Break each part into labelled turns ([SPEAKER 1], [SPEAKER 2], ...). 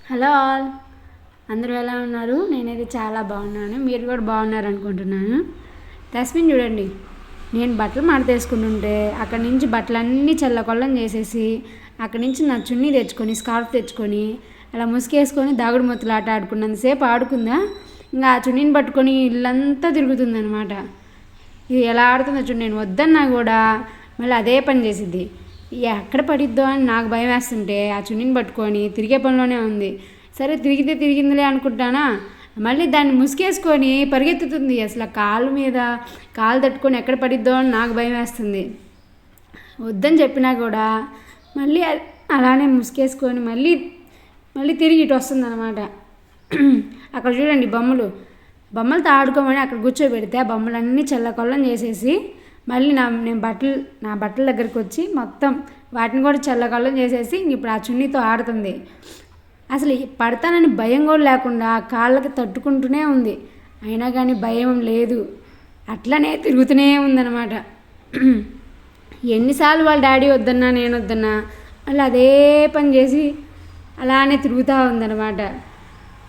[SPEAKER 1] Hello all, అందరూ ఎలా ఉన్నారు? నేనైతే చాలా బాగున్నాను. మీరు కూడా బాగున్నారు అనుకుంటున్నాను. తస్మిన్ చూడండి, నేను బట్టలు మడతేసుకుంటుంటే అక్కడి నుంచి బట్టలన్నీ చల్లకొల్లం చేసేసి అక్కడి నుంచి నా చున్నీ తెచ్చుకొని స్కార్ఫ్ తెచ్చుకొని అలా ముసుగేసుకొని దాగుడు మూతలు ఆట ఆడుకున్నంతసేపు ఆడుకుందా. ఇంకా ఆ చున్నీని పట్టుకొని ఇల్లంతా తిరుగుతుందనమాట. ఇది ఎలా ఆడుతుందో చూడు. నేను వద్దన్నా కూడా మళ్ళీ అదే పని చేసిద్ది. ఎక్కడ పడిద్దో అని నాకు భయం వేస్తుంటే ఆ చున్నీని పట్టుకొని తిరిగే పనిలోనే ఉంది. సరే తిరిగితే తిరిగిందిలే అనుకుంటానా, మళ్ళీ దాన్ని ముసుగేసుకొని పరిగెత్తుతుంది. అసలు కాలు మీద కాలు తట్టుకొని ఎక్కడ పడిద్దో అని నాకు భయం వేస్తుంది. వద్దని చెప్పినా కూడా మళ్ళీ అలానే ముసుగేసుకొని మళ్ళీ మళ్ళీ తిరిగి ఇటు వస్తుంది అనమాట. అక్కడ చూడండి బొమ్మలతో ఆడుకోమని అక్కడ కూర్చోబెడితే ఆ బొమ్మలన్నీ చల్లకొల్లం చేసేసి మళ్ళీ నా బట్టల దగ్గరికి వచ్చి మొత్తం వాటిని కూడా చల్లకొల్లం చేసేసి ఇప్పుడు ఆ చున్నీతో ఆడుతుంది. అసలు పడతానని భయం కూడా లేకుండా కాళ్ళకి తట్టుకుంటూనే ఉంది. అయినా కానీ భయం లేదు, అట్లనే తిరుగుతూనే ఉందన్నమాట. ఎన్నిసార్లు వాళ్ళ డాడీ వద్దన్నా నేను వద్దన్నా మళ్ళీ అదే పని చేసి అలానే తిరుగుతూ ఉందన్నమాట.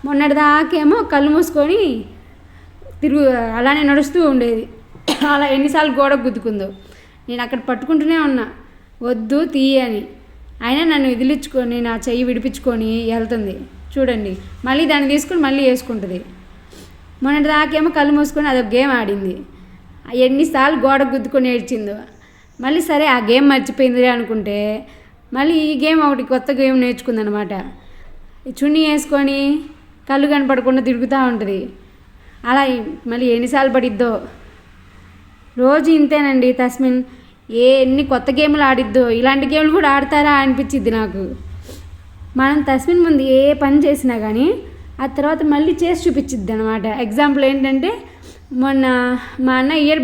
[SPEAKER 1] మొన్నటిదాకేమో కళ్ళు మూసుకొని అలానే నడుస్తూ ఉండేది. అలా ఎన్నిసార్లు గోడకు గుద్దుకుందో. నేను అక్కడ పట్టుకుంటూనే ఉన్నా, వద్దు తీయని. అయినా నన్ను విదిలించుకొని నా చెయ్యి విడిపించుకొని వెళ్తుంది. చూడండి, మళ్ళీ దాన్ని తీసుకొని మళ్ళీ వేసుకుంటుంది. మొన్నటిదాకేమో కళ్ళు మూసుకొని అదొక గేమ్ ఆడింది. ఎన్నిసార్లు గోడకు గుద్దుకొని ఏడ్చిందో. మళ్ళీ సరే ఆ గేమ్ మర్చిపోయిందిలే అనుకుంటే మళ్ళీ ఈ గేమ్ ఒకటి కొత్త గేమ్ నేర్చుకుందనమాట. చున్నీ వేసుకొని కళ్ళు కనపడకుండా తిరుగుతూ ఉంటుంది. అలా మళ్ళీ ఎన్నిసార్లు పడిద్దో. రోజు ఇంతేనండి తస్మిన్. ఎన్ని కొత్త గేమ్లు ఆడిద్దో. ఇలాంటి గేమ్లు కూడా ఆడతారా అనిపించిద్ది నాకు. మనం తస్మిన్ ముందు ఏ పని చేసినా కానీ ఆ తర్వాత మళ్ళీ చేసి చూపించిద్ది అనమాట. ఎగ్జాంపుల్ ఏంటంటే, మొన్న మా అన్న ఇయర్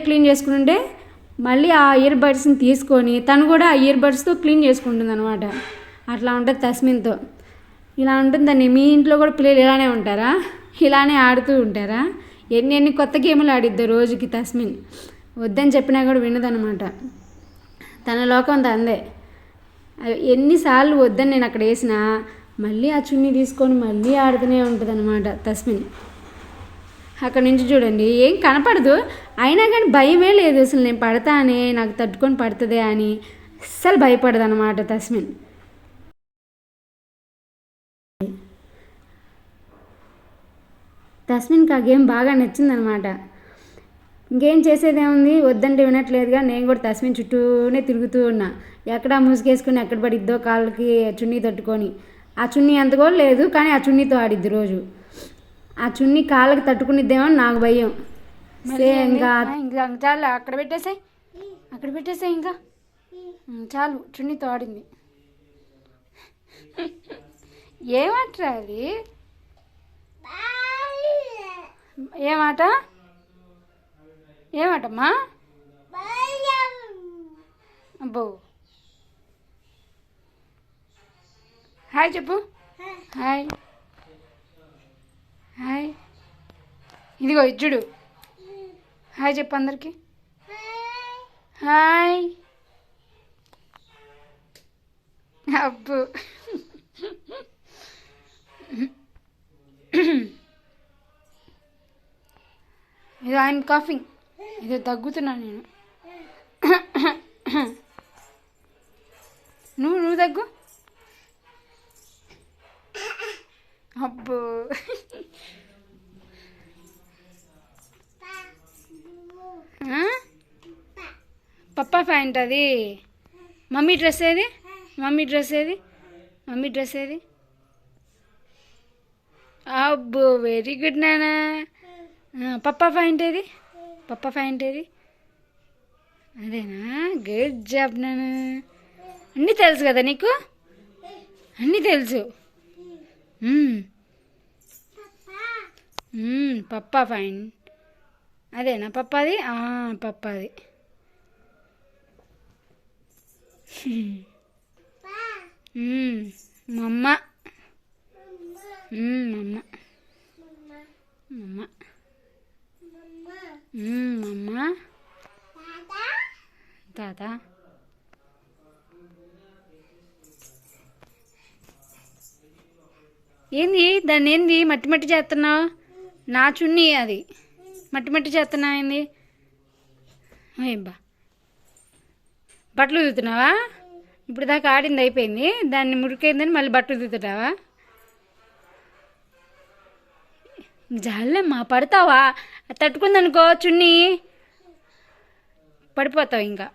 [SPEAKER 1] క్లీన్ చేసుకుంటుంటే మళ్ళీ ఆ ఇయర్ బడ్స్ని తీసుకొని తను కూడా ఆ ఇయర్ బడ్స్తో క్లీన్ చేసుకుంటుంది అనమాట. అట్లా ఉంటుంది తస్మిన్తో. ఇలా ఉంటుందండి. మీ ఇంట్లో కూడా పిల్లలు ఇలానే ఉంటారా? ఇలానే ఆడుతూ ఉంటారా? ఎన్ని కొత్త గేములు ఆడిద్దో రోజుకి తస్మిన్. వద్దని చెప్పినా కూడా వినదనమాట. తన లోకం తందే. ఎన్నిసార్లు వద్దని నేను అక్కడ వేసినా మళ్ళీ ఆ చున్నీ తీసుకొని మళ్ళీ ఆడుతూనే ఉంటుంది అనమాట తస్మిన్. అక్కడ నుంచి చూడండి, ఏం కనపడదు, అయినా కానీ భయమే లేదు. అసలు నేను పడతానే, నాకు తట్టుకొని పడుతుందే అని అస్సలు భయపడదు అనమాట తస్మిన్. తస్మిన్కి ఆ గేమ్ బాగా నచ్చిందనమాట. ఇంకేం చేసేదేముంది, వద్దంటే వినట్లేదుగా. నేను కూడా తస్మిన్ చుట్టూనే తిరుగుతూ ఉన్నా. ఎక్కడ ముసుగేసుకుని ఎక్కడ పడిద్దో కాళ్ళకి చున్నీ తట్టుకొని. ఆ చున్నీ అంత కూడా లేదు, కానీ ఆ చున్నీతో ఆడిద్ది రోజు. ఆ చున్నీ కాళ్ళకి తట్టుకునిద్దేమో నాకు భయం. ఇంకా చాలు, అక్కడ పెట్టేసాయి ఇంకా చాలు. చున్నీతో ఆడింది. ఏమట్రా అది? ఏమాటమ్మా? అబ్బో, హాయ్ చెప్పు. Hi hi. ఇదిగో ఇచ్చుడు. హాయ్ చెప్పు అందరికి. హాయ్. అబ్బో, ఇది ఐఎమ్ కాఫింగ్. ఇది దగ్గుతున్నాను నేను. నువ్వు దగ్గు. అబ్బో, పప్పా ప్యాంట్ అది. మమ్మీ డ్రెస్ ఏది? అబ్బో, వెరీ గుడ్ నానా. పప్పా ప్యాంట్ ఏది? అదేనా? గుడ్ జాబ్ నాన్న. అన్నీ తెలుసు కదా నీకు? అన్నీ తెలుసు. పప్పా ప్యాంట్ అదేనా? పప్పాది పప్పాది. మమ్మ తాత ఏంది దాన్ని ఏంది మట్టి మట్టి చేస్తున్నావు? నా చున్నీ అది మట్టి మట్టి చేస్తున్నావు ఏంది? ఏబ్బా బట్టలు ఉతుకుతున్నావా? ఇప్పుడు దాకా ఆడింది అయిపోయింది, దాన్ని మురికైందని మళ్ళీ బట్టలు ఉతుకుతున్నావా? జాలమ్మా పడతావా? తట్టుకుందనుకో చున్నీ పడిపోతావు ఇంకా.